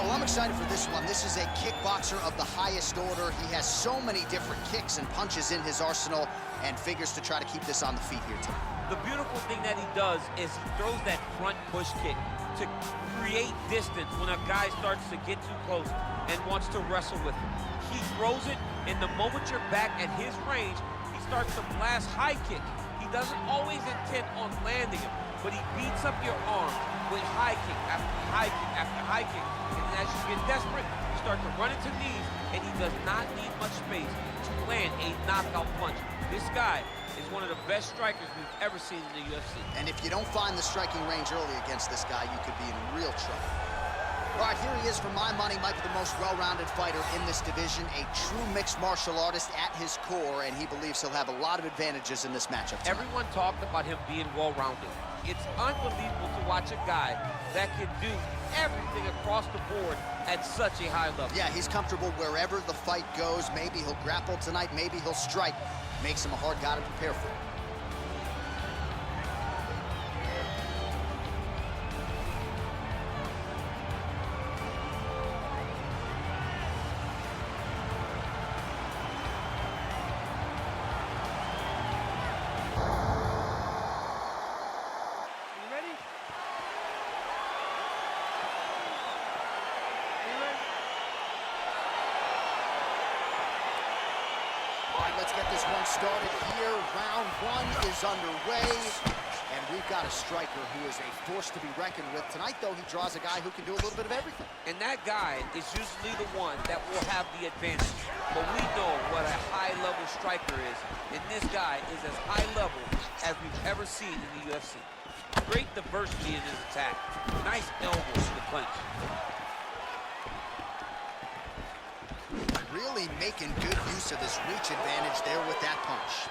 right, well, I'm excited for this one. This is a kickboxer of the highest order. He has so many different kicks and punches in his arsenal and figures to try to keep this on the feet here tonight. The beautiful thing that he does is he throws that front push kick to create distance when a guy starts to get too close and wants to wrestle with him. He throws it, and the moment you're back at his range, he starts to blast high kick. He doesn't always intend on landing him, but he beats up your arm with high kick after high kick after high kick. And then as you get desperate, you start to run into knees, and he does not need much space to land a knockout punch. This guy is one of the best strikers we've ever seen in the UFC. And if you don't find the striking range early against this guy, you could be in real trouble. All right, here he is. For my money, might be the most well-rounded fighter in this division, a true mixed martial artist at his core, and he believes he'll have a lot of advantages in this matchup tonight. Everyone talked about him being well-rounded. It's unbelievable to watch a guy that can do everything across the board at such a high level. Yeah, he's comfortable wherever the fight goes. Maybe he'll grapple tonight, maybe he'll strike. Makes him a hard guy to prepare for. Let's get this one started here. Round one is underway, and we've got a striker who is a force to be reckoned with. Tonight, though, he draws a guy who can do a little bit of everything. And that guy is usually the one that will have the advantage. But we know what a high-level striker is, and this guy is as high level as we've ever seen in the UFC. Great diversity in his attack. Nice elbow to the clinch. Really making good use of his reach advantage there with that punch.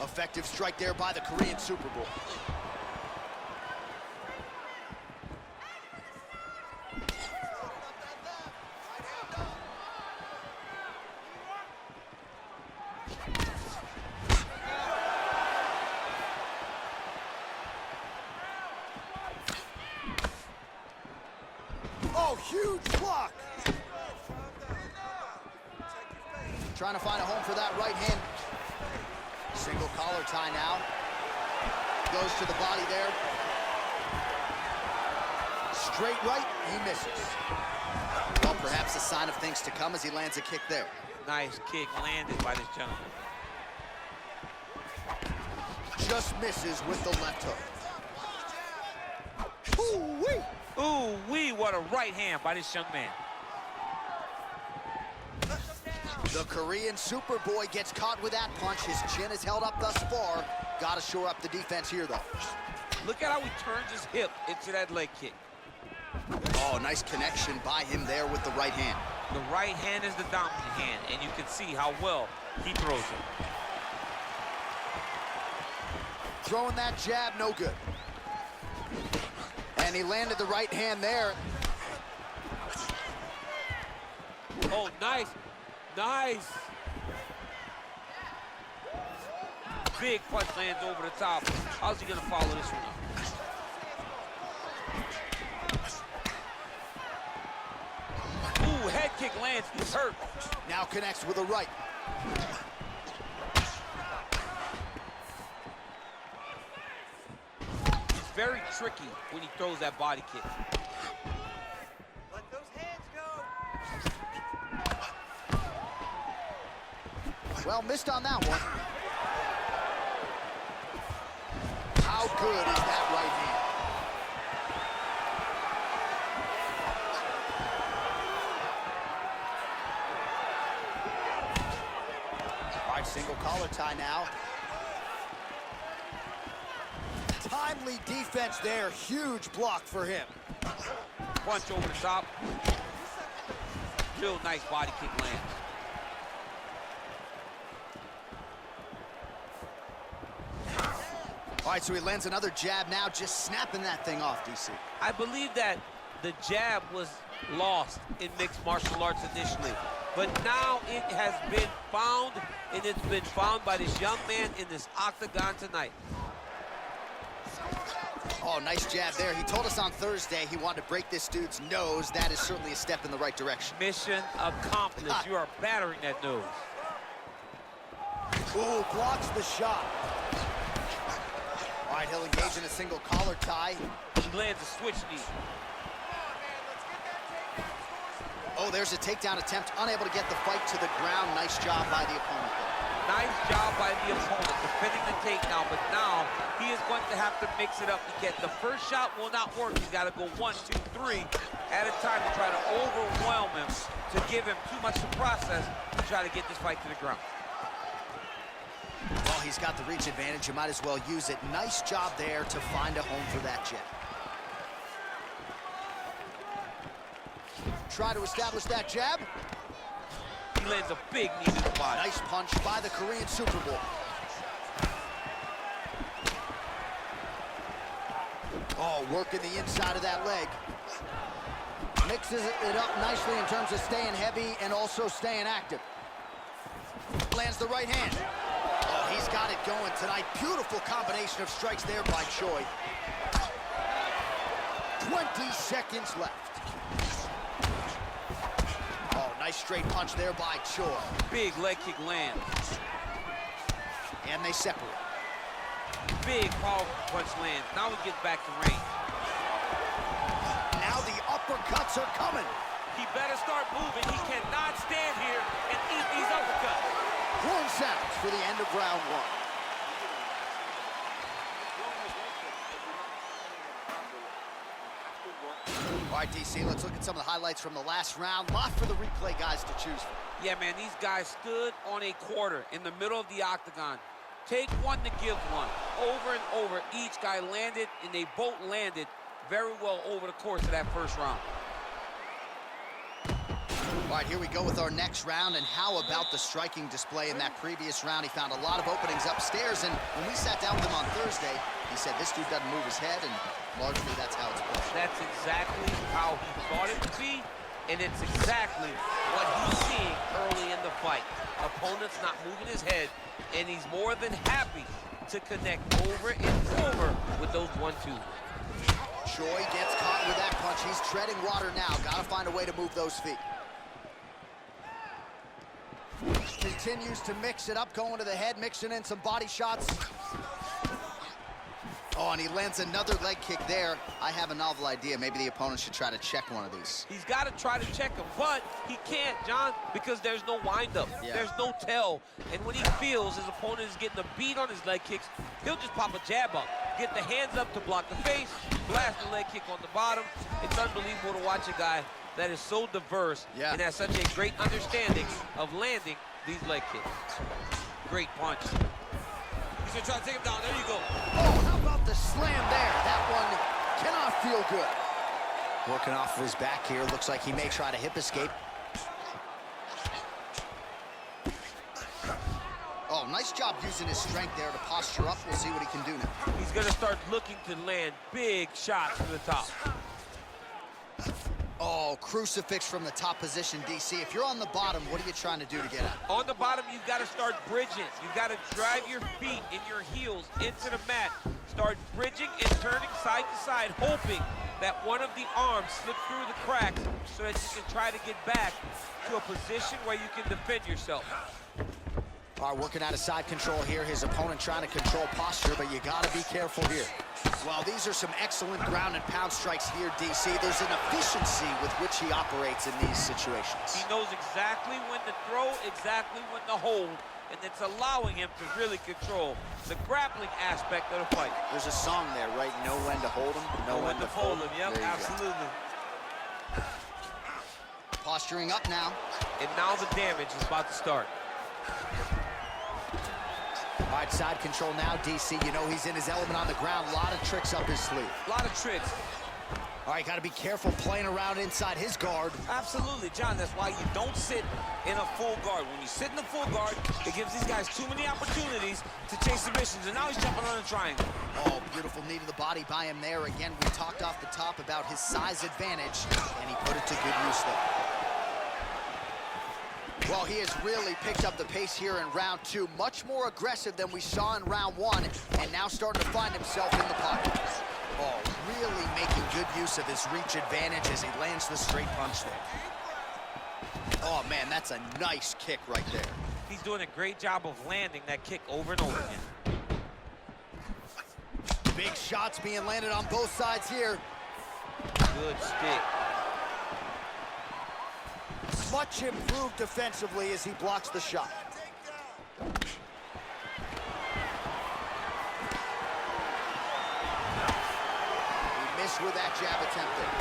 Effective strike there by the Korean Superboy. Oh, huge block! Trying to find a home for that right hand. Single collar tie now. Goes to the body there. Straight right, he misses. Well, perhaps a sign of things to come as he lands a kick there. Nice kick landed by this gentleman. Just misses with the left hook. Ooh-wee! Ooh-wee, what a right hand by this young man. The Korean Superboy gets caught with that punch. His chin is held up thus far. Got to shore up the defense here, though. Look at how he turns his hip into that leg kick. Oh, nice connection by him there with the right hand. The right hand is the dominant hand, and you can see how well he throws it. Throwing that jab, no good. And he landed the right hand there. Oh, nice. Nice. Big punch lands over the top. How's he gonna follow this one up? Ooh, head kick lands, he's hurt. Now connects with a right. It's very tricky when he throws that body kick. Let those hands go. Well, missed on that one. How good is that right hand? All right, single collar tie now. Timely defense there. Huge block for him. Punch over the top. Real nice body kick lands. All right, so he lands another jab now, just snapping that thing off, DC. I believe that the jab was lost in mixed martial arts initially, but now it has been found, and it's been found by this young man in this octagon tonight. Oh, nice jab there. He told us on Thursday he wanted to break this dude's nose. That is certainly a step in the right direction. Mission accomplished. You are battering that nose. Ooh, blocks the shot. All right, he'll engage in a single collar tie. He lands a switch knee. Oh, there's a takedown attempt. Unable to get the fight to the ground. Nice job by the opponent there. Nice job by the opponent defending the takedown, but now he is going to have to mix it up to get the first shot will not work. He's got to go 1, 2, 3 at a time to try to overwhelm him, to give him too much to process to try to get this fight to the ground. Well, he's got the reach advantage. You might as well use it. Nice job there to find a home for that jab. Try to establish that jab. He lands a big knee to the body. Nice punch by the Korean Super Bowl. Oh, working the inside of that leg. Mixes it up nicely in terms of staying heavy and also staying active. Lands the right hand. Oh, he's got it going tonight. Beautiful combination of strikes there by Choi. 20 seconds left. Oh, nice straight punch there by Choi. Big leg kick lands. And they separate. Big power punch lands. Now he gets back to range. Now the uppercuts are coming. He better start moving. He cannot stand here and eat these uppercuts. Horn sounds for the end of round 1. All right, DC, let's look at some of the highlights from the last round. Lot for the replay guys to choose from. Yeah, man, these guys stood on a quarter in the middle of the octagon. Take one to give one. Over and over, each guy landed, and they both landed very well over the course of that first round. All right, here we go with our next round, and how about the striking display in that previous round? He found a lot of openings upstairs, and when we sat down with him on Thursday, he said this dude doesn't move his head, and largely that's how it's played. That's exactly how he thought it to be, and it's exactly what he's seeing early in the fight. Opponent's not moving his head, and he's more than happy to connect over and over with those 1-2s. Choi gets caught with that punch. He's treading water now. Got to find a way to move those feet. Continues to mix it up, going to the head, mixing in some body shots. Oh, and he lands another leg kick there. I have a novel idea. Maybe the opponent should try to check one of these. He's got to try to check him, but he can't, John, because there's no windup. Yeah. There's no tell. And when he feels his opponent is getting a beat on his leg kicks, he'll just pop a jab up, get the hands up to block the face, blast the leg kick on the bottom. It's unbelievable to watch a guy that is so diverse and has such a great understanding of landing these leg kicks. Great punch. He's gonna try to take him down. There you go. Oh, how about the slam there? That one cannot feel good. Working off of his back here. Looks like he may try to hip escape. Oh, nice job using his strength there to posture up. We'll see what he can do now. He's gonna start looking to land big shots from the top. Oh, crucifix from the top position, DC. If you're on the bottom, what are you trying to do to get out? On the bottom, you've got to start bridging. You've got to drive your feet and your heels into the mat. Start bridging and turning side to side, hoping that one of the arms slips through the cracks so that you can try to get back to a position where you can defend yourself. All right, working out of side control here. His opponent trying to control posture, but you got to be careful here. Well, these are some excellent ground and pound strikes here, DC. There's an efficiency with which he operates in these situations. He knows exactly when to throw, exactly when to hold, and it's allowing him to really control the grappling aspect of the fight. There's a song there, right? Know when to hold him, know when to fold him. Yep, absolutely. Posturing up now. And now the damage is about to start. All right, side control now, DC. You know he's in his element on the ground. A lot of tricks up his sleeve. A lot of tricks. All right, got to be careful playing around inside his guard. Absolutely, John. That's why you don't sit in a full guard. When you sit in a full guard, it gives these guys too many opportunities to chase submissions, and now he's jumping on a triangle. Oh, beautiful knee to the body by him there. Again, we talked off the top about his size advantage, and he put it to good use there. Well, he has really picked up the pace here in round 2. Much more aggressive than we saw in round 1, and now starting to find himself in the pocket. Oh, good use of his reach advantage as he lands the straight punch there. Oh, man, that's a nice kick right there. He's doing a great job of landing that kick over and over again. Big shots being landed on both sides here. Good stick. Much improved defensively as he blocks the shot. He missed with that jab attempt there.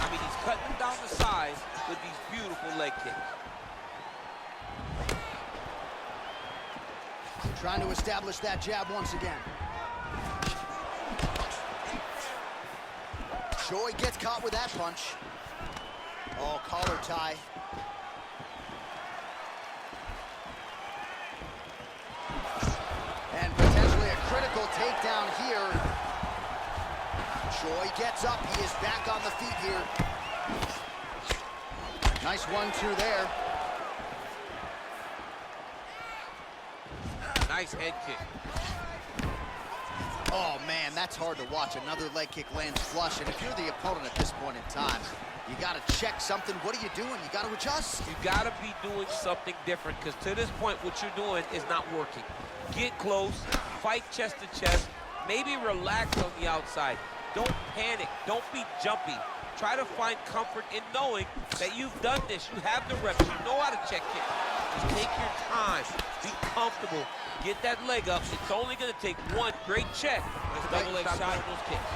I mean, he's cutting them down the sides with these beautiful leg kicks. Trying to establish that jab once again. Choi gets caught with that punch. Oh, collar tie. And potentially a critical takedown here. Choi gets up. He is back on the feet here. Nice 1-2 there. Nice head kick. Oh, man, that's hard to watch. Another leg kick lands flush, and if you're the opponent at this point in time, you got to check something. What are you doing? You got to adjust. You got to be doing something different, because to this point, what you're doing is not working. Get close, fight chest to chest, maybe relax on the outside. Don't panic. Don't be jumpy. Try to find comfort in knowing that you've done this. You have the reps. You know how to check it. Just take your time. Be comfortable. Get that leg up. It's only going to take one great check. Nice double leg shot on those kicks.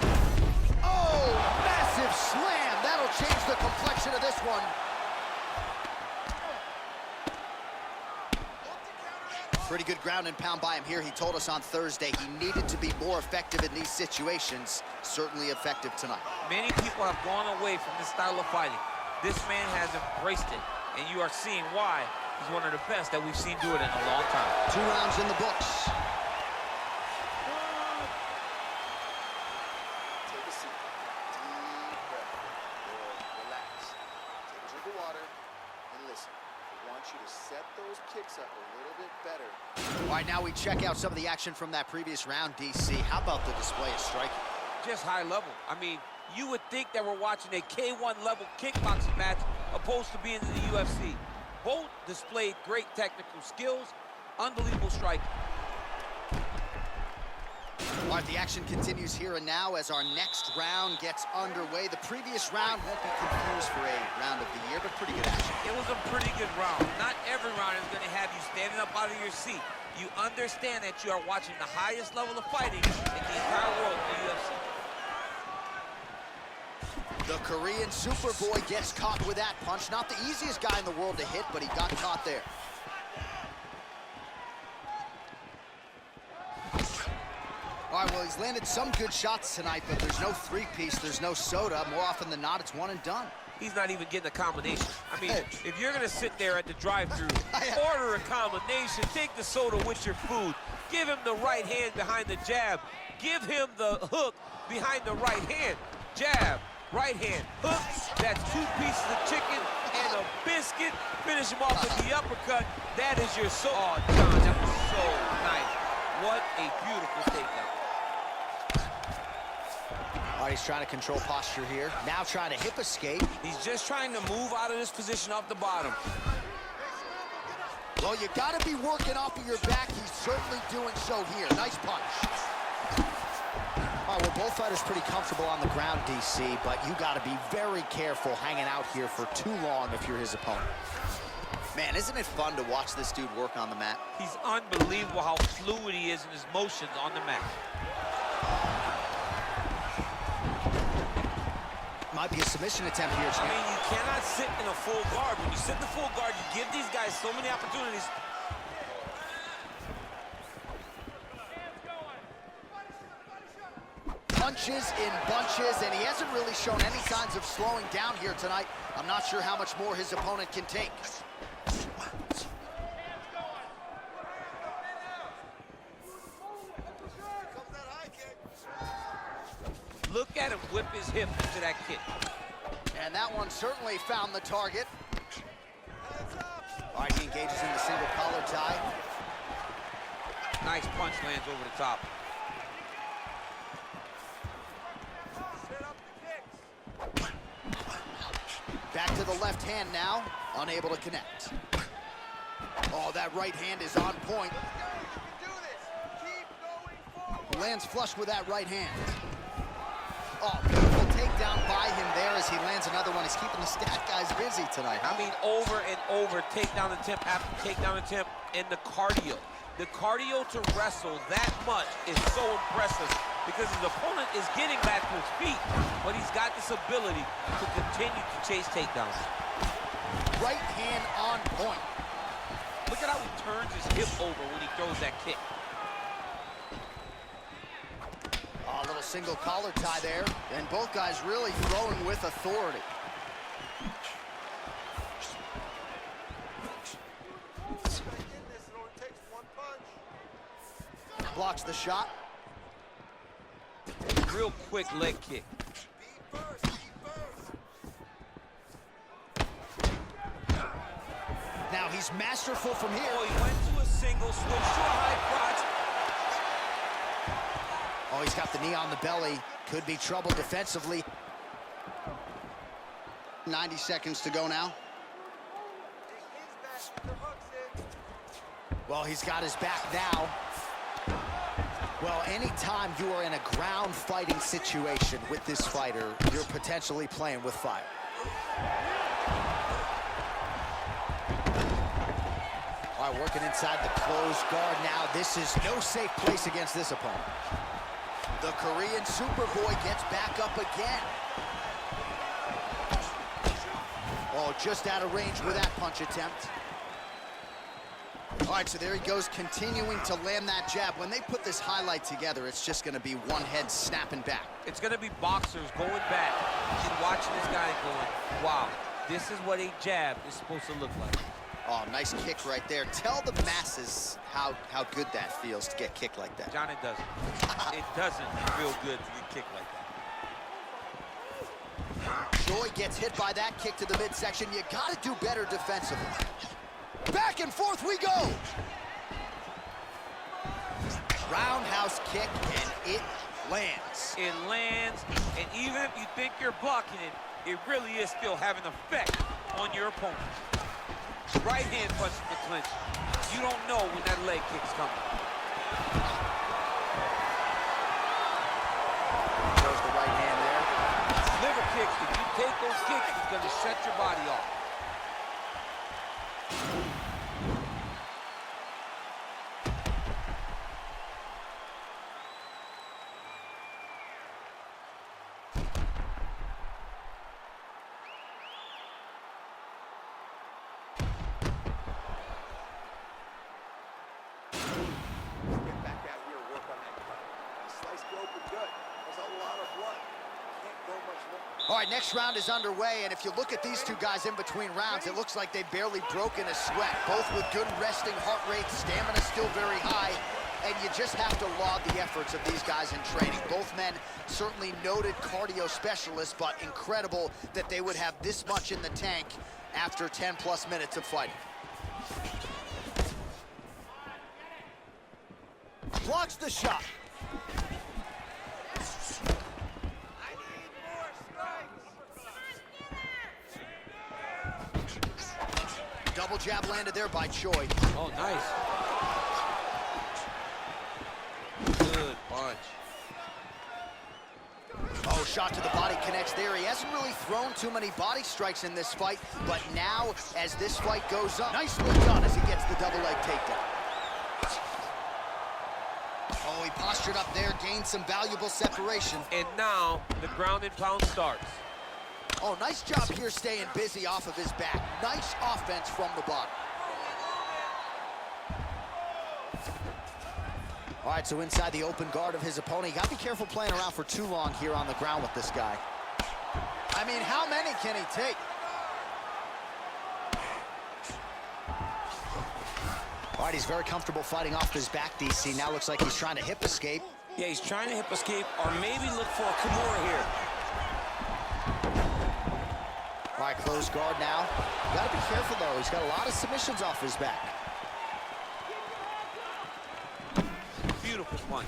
Oh, massive slam. That'll change the complexion of this one. Pretty good ground and pound by him here. He told us on Thursday he needed to be more effective in these situations. Certainly effective tonight. Many people have gone away from this style of fighting. This man has embraced it, and you are seeing why. He's one of the best that we've seen do it in a long time. 2 rounds in the books. Take a seat. Deep breath. Relax. Take a drink of water and listen. I want you to set those kicks up a little bit better. All right, now we check out some of the action from that previous round, DC. How about the display of striking? Just high level. I mean, you would think that we're watching a K1 level kickboxing match opposed to being in the UFC. Both displayed great technical skills, unbelievable striking. All right, the action continues here and now as our next round gets underway. The previous round won't be confused for a round of the year, but pretty good action. It was a pretty good round. Not every round is going to have you standing up out of your seat. You understand that you are watching the highest level of fighting in the entire world in the UFC. The Korean Superboy gets caught with that punch. Not the easiest guy in the world to hit, but he got caught there. All right, well, he's landed some good shots tonight, but there's no three-piece, there's no soda. More often than not, it's one and done. He's not even getting a combination. I mean, if you're going to sit there at the drive-thru, order a combination, take the soda with your food, give him the right hand behind the jab, give him the hook behind the right hand, jab, right hand, hook, that's 2 pieces of chicken and a biscuit. Finish him off with the uppercut. That is your soda. Oh, John, that was so nice. What a beautiful takedown. All right, he's trying to control posture here. Now trying to hip escape. He's just trying to move out of this position off the bottom. Well, you got to be working off of your back. He's certainly doing so here. Nice punch. All right, well, both fighters pretty comfortable on the ground, DC, but you got to be very careful hanging out here for too long if you're his opponent. Man, isn't it fun to watch this dude work on the mat? He's unbelievable how fluid he is in his motions on the mat. Might be a submission attempt here. I mean, you cannot sit in a full guard. When you sit in the full guard, you give these guys so many opportunities. Punches in bunches, and he hasn't really shown any signs of slowing down here tonight. I'm not sure how much more his opponent can take. Look at him whip his hip into that kick. And that one certainly found the target. All right, he engages in the single collar tie. Nice punch lands over the top. Back to the left hand now, unable to connect. Oh, that right hand is on point. Lands flush with that right hand. Oh, beautiful takedown by him there as he lands another one. He's keeping the stat guys busy tonight, huh? I mean, over and over, takedown attempt after takedown attempt, and the cardio. The cardio to wrestle that much is so impressive because his opponent is getting back to his feet, but he's got this ability to continue to chase takedowns. Right hand on point. Look at how he turns his hip over when he throws that kick. A little single collar tie there, and both guys really throwing with authority. Blocks the shot. Real quick leg kick. Now he's masterful from here. Oh, he went to a single, switch to a high crotch. Oh, he's got the knee on the belly. Could be trouble defensively. 90 seconds to go now. Well, he's got his back now. Well, anytime you are in a ground fighting situation with this fighter, you're potentially playing with fire. All right, working inside the closed guard now. This is no safe place against this opponent. The Korean Superboy gets back up again. Oh, just out of range with that punch attempt. All right, so there he goes, continuing to land that jab. When they put this highlight together, it's just going to be one head snapping back. It's going to be boxers going back and watching this guy going, wow, this is what a jab is supposed to look like. Oh, nice kick right there. Tell the masses how good that feels to get kicked like that. John, it doesn't. It doesn't feel good to get kicked like that. Choi gets hit by that kick to the midsection. You got to do better defensively. Back and forth we go. Roundhouse kick, and it lands. It lands, and even if you think you're blocking it, it really is still having effect on your opponent. Right hand punches the clinch. You don't know when that leg kick's coming. There's the right hand there. Liver kicks, if you take those kicks, it's going to shut your body off. All right, next round is underway, and if you look at these two guys in between rounds, it looks like they've barely broken a sweat. Both with good resting heart rates, stamina still very high, and you just have to laud the efforts of these guys in training. Both men certainly noted cardio specialists, but incredible that they would have this much in the tank after 10+ minutes of fighting. Blocks the shot. Double jab landed there by Choi. Oh, nice. Good punch. Oh, shot to the body connects there. He hasn't really thrown too many body strikes in this fight, but now, as this fight goes on, nicely done as he gets the double leg takedown. Oh, he postured up there, gained some valuable separation. And now, the ground and pound starts. Oh, nice job here staying busy off of his back. Nice offense from the bottom. All right, so inside the open guard of his opponent, you got to be careful playing around for too long here on the ground with this guy. I mean, how many can he take? All right, he's very comfortable fighting off his back, DC. Now looks like he's trying to hip escape. Yeah, he's trying to hip escape or maybe look for a Kimura here. All right, closed guard now. Got to be careful, though. He's got a lot of submissions off his back. Beautiful punch.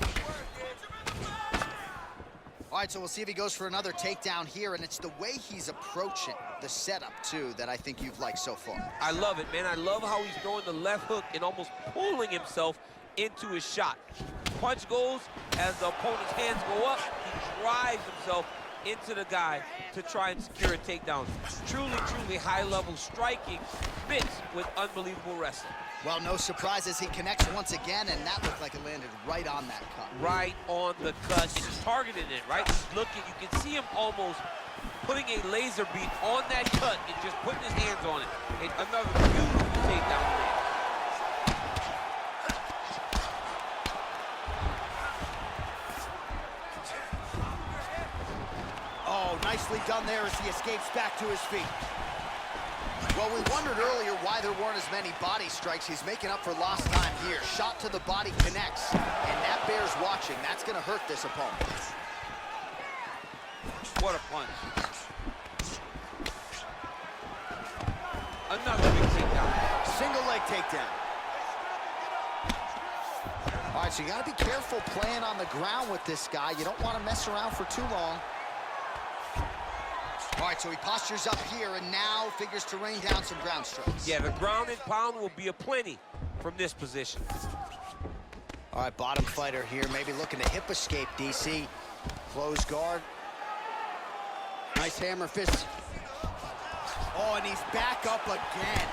All right, so we'll see if he goes for another takedown here, and it's the way he's approaching the setup, too, that I think you've liked so far. I love it, man. I love how he's throwing the left hook and almost pulling himself into his shot. Punch goes, as the opponent's hands go up, he drives himself into the guy to try and secure a takedown. Truly, truly high-level striking mixed with unbelievable wrestling. Well, no surprises, he connects once again, and that looked like it landed right on that cut. Right on the cut. He's targeting it, right? He's looking. You can see him almost putting a laser beam on that cut and just putting his hands on it. And another beautiful takedown. Oh, nicely done there as he escapes back to his feet. Well, we wondered earlier why there weren't as many body strikes. He's making up for lost time here. Shot to the body connects, and that bears watching. That's going to hurt this opponent. What a punch. Another big takedown. Single leg takedown. All right, so you got to be careful playing on the ground with this guy. You don't want to mess around for too long. All right, so he postures up here and now figures to rain down some ground strikes. Yeah, the ground and pound will be aplenty from this position. All right, bottom fighter here, maybe looking to hip escape, DC. Close guard. Nice hammer fist. Oh, and he's back up again.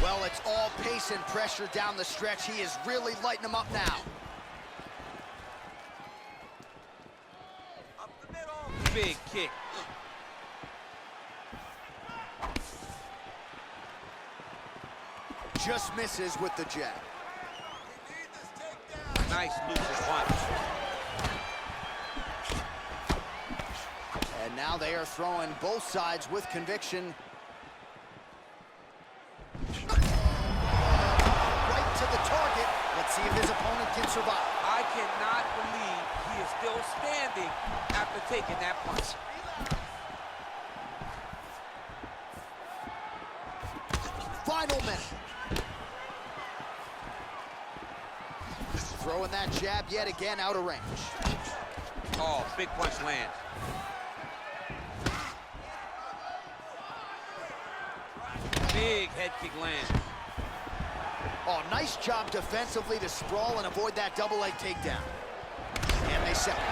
Well, it's all pace and pressure down the stretch. He is really lighting him up now. Big kick. Just misses with the jab. Nice looping punch. And now they are throwing both sides with conviction. Right to the target. Let's see if his opponent can survive. I cannot believe he is still standing after taking that punch. Final minute. Throwing that jab yet again out of range. Oh, big punch lands. Big head kick lands. Oh, nice job defensively to sprawl and avoid that double leg takedown. And they separate.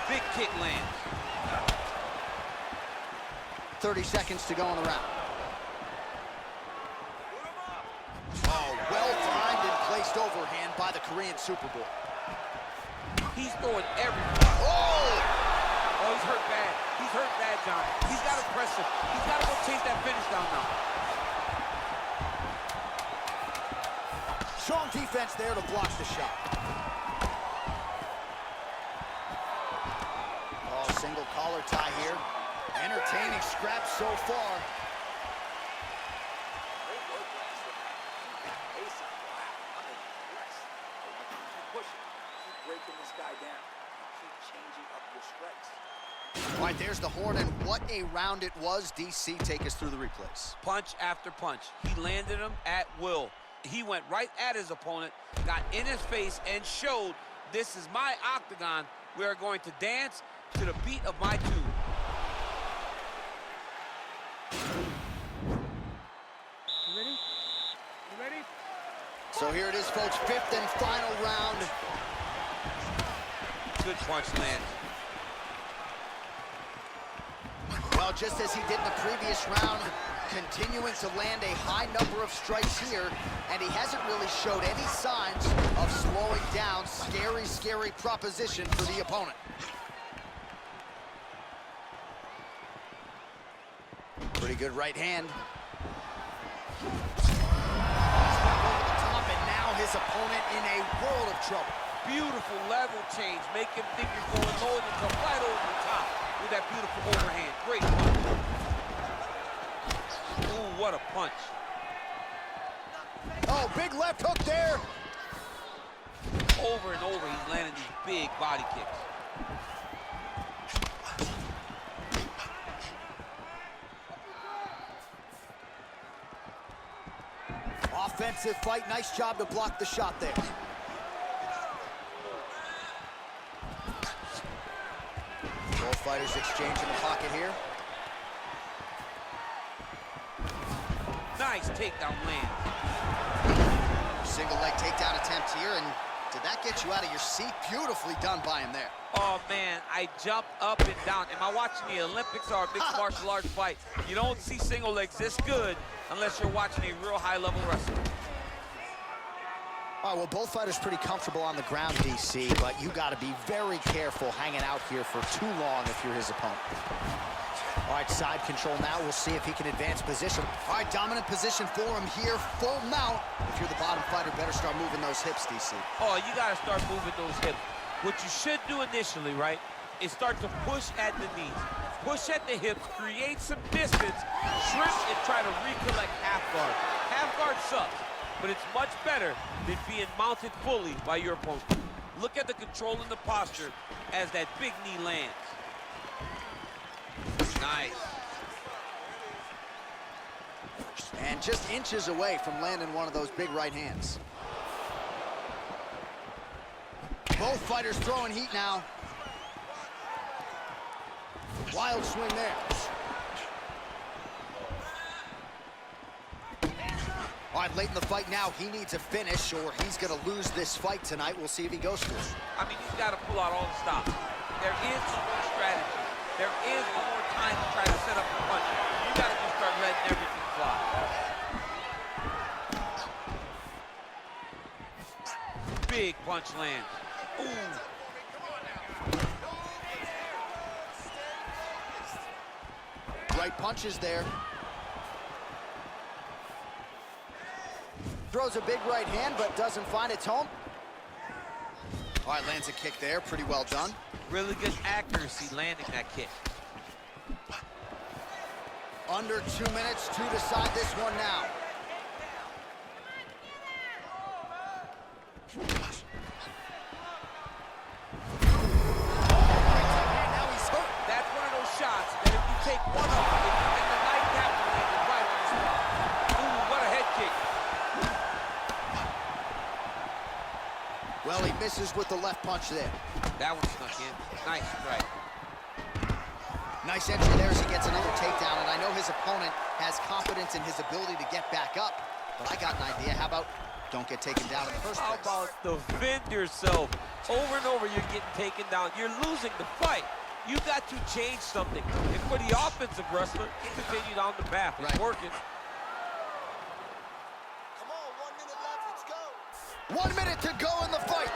Big kick lands. 30 seconds to go in the round. Oh, well-timed and placed overhand by the Korean Superboy. He's throwing everything. Oh, he's hurt bad. He's hurt bad, John. He's got to press him. He's got to go chase that finish down now. Strong defense there to block the shot. Oh, single collar tie here. Entertaining scraps so far. All right, there's the horn, and what a round it was. DC, take us through the replays. Punch after punch. He landed him at will. He went right at his opponent, got in his face, and showed this is my octagon. We are going to dance to the beat of my tune. You ready? You ready? So here it is, folks, fifth and final round. Good punch lands. Well, just as he did in the previous round, continuing to land a high number of strikes here, and he hasn't really showed any signs of slowing down. Scary, scary proposition for the opponent. Pretty good right hand. Over the top, and now his opponent in a world of trouble. Beautiful level change. Make him think you're going low and come right over the top with that beautiful overhand. Great punch. Ooh, what a punch. Oh, big left hook there. Over and over, he's landing these big body kicks. Offensive fight, nice job to block the shot there. fighters exchange in the pocket here. Nice takedown land. Single leg takedown attempt here, and did that get you out of your seat? Beautifully done by him there. Oh, man, I jumped up and down. Am I watching the Olympics or a mixed martial arts fight? You don't see single legs this good unless you're watching a real high-level wrestler. All right, well, both fighters pretty comfortable on the ground, DC, but you got to be very careful hanging out here for too long if you're his opponent. All right, side control now. We'll see if he can advance position. All right, dominant position for him here, full mount. If you're the bottom fighter, better start moving those hips, DC. Oh, you got to start moving those hips. What you should do initially, right, is start to push at the knees. Push at the hips, create some distance, shrimp, and try to recollect half guard. Half guard sucks, but it's much better than being mounted fully by your opponent. Look at the control and the posture as that big knee lands. Nice. And just inches away from landing one of those big right hands. Both fighters throwing heat now. Wild swing there. All right, late in the fight now, he needs a finish or he's going to lose this fight tonight. We'll see if he goes for it. I mean, he's got to pull out all the stops. There is no more strategy. There is no more time to try to set up the punch. You got to just start letting everything fly. Big punch lands. Ooh. Right punches there. Throws a big right hand, but doesn't find its home. All right, lands a kick there. Pretty well done. Really good accuracy landing that kick. Under 2 minutes to decide this one now. Now he's hurt. That's one of those shots that if you take one of them, and the nightcap landed right on the spot. Ooh, what a head kick. Well, he misses with the left punch there. That one snuck in. Nice strike. Nice entry there as he gets another takedown, and I know his opponent has confidence in his ability to get back up, but I got an idea. How about don't get taken down in the first How place? about defend yourself? Over and over, you're getting taken down. You're losing the fight. You got to change something. And for the offensive wrestler, he continued on the path. It's working. Come on, 1 minute left, let's go. 1 minute to go in the fight.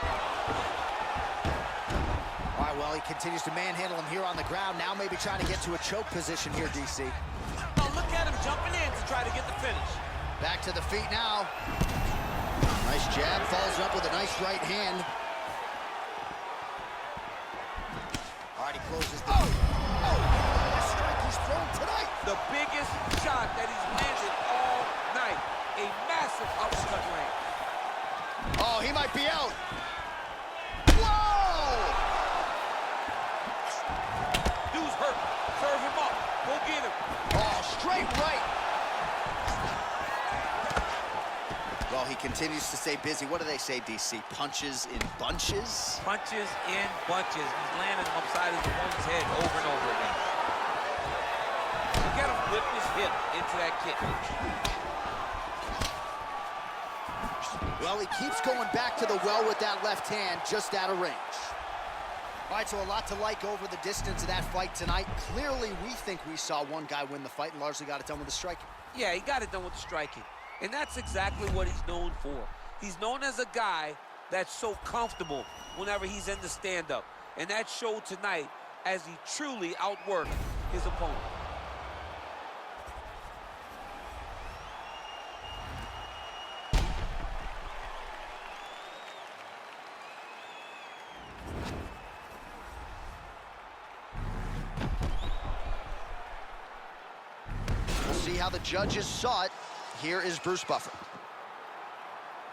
All right, well, he continues to manhandle him here on the ground. Now maybe trying to get to a choke position here, DC. Oh, look at him jumping in to try to get the finish. Back to the feet now. Nice jab, follows up with a nice right hand. All right, he closes the... Best strike he's thrown tonight. The biggest shot that he's landed all night. A massive uppercut land. Oh, he might be out. Whoa! Dude's hurt. Serve him up. Go get him. Oh, straight right. Well, he continues to stay busy. What do they say, DC? Punches in bunches? Punches in bunches. He's landing upside his opponent's head over and over again. Look at him whip his hip into that kick. Well, he keeps going back to the well with that left hand, just out of range. All right, so a lot to like over the distance of that fight tonight. Clearly, we think we saw one guy win the fight and largely got it done with the striking. Yeah, he got it done with the striking. And that's exactly what he's known for. He's known as a guy that's so comfortable whenever he's in the stand-up. And that showed tonight as he truly outworked his opponent. We'll see how the judges saw it. Here is Bruce Buffer.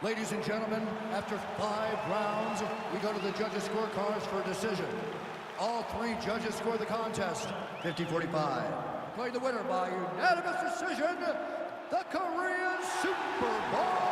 Ladies and gentlemen, after 5 rounds, we go to the judges' scorecards for a decision. All 3 judges score the contest, 50-45. Declaring the winner by unanimous decision, the Korean Superboy